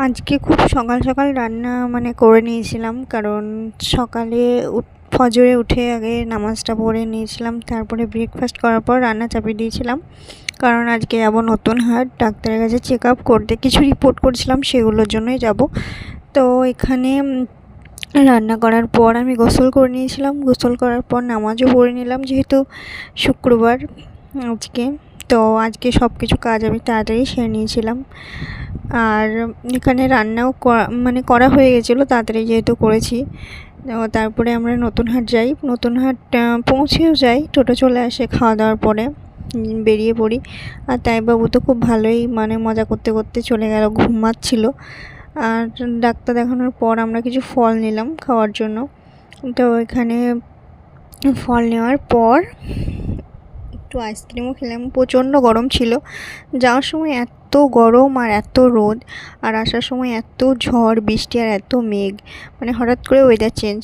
আজকে খুব সকাল সকাল রান্না করে নিয়েছিলাম, কারণ সকালে ফজরে উঠে আগে নামাজটা পড়ে নিয়েছিলাম, তারপরে ব্রেকফাস্ট করার পর রান্না চাপিয়ে দিয়েছিলাম। কারণ আজকে যাব নতুন হাট, ডাক্তারের কাছে চেক আপ করতে, কিছু রিপোর্ট করছিলাম, সেগুলোর জন্যই যাব। তো এখানে রান্না করার পর আমি গোসল করে নিয়েছিলাম, গোসল করার পর নামাজও পড়ে নিলাম, যেহেতু শুক্রবার আজকে। তো আজকে সব কিছু কাজ আমি তাড়াতাড়ি সেরে নিয়েছিলাম। আর এখানে রান্নাও করা হয়ে গেছিলো তাড়াতাড়ি, যেহেতু করেছি। তারপরে আমরা নতুন হাট যাই, নতুন হাট পৌঁছেও যাই, টোটো চলে আসে খাওয়া দাওয়ার পরে, বেরিয়ে পড়ি। আর তাই বাবু তো খুব ভালোই মজা করতে করতে চলে গেল, ঘুমাচ্ছিল। আর ডাক্তার দেখানোর পর আমরা কিছু ফল নিলাম খাওয়ার জন্য। তো এখানে ফল নেওয়ার পর একটু আইসক্রিমও খেলাম। প্রচণ্ড গরম ছিল, যাওয়ার সময় এত গরম আর এত রোদ, আর আসার সময় এত ঝড় বৃষ্টি আর এত মেঘ, হঠাৎ করে ওয়েদার চেঞ্জ।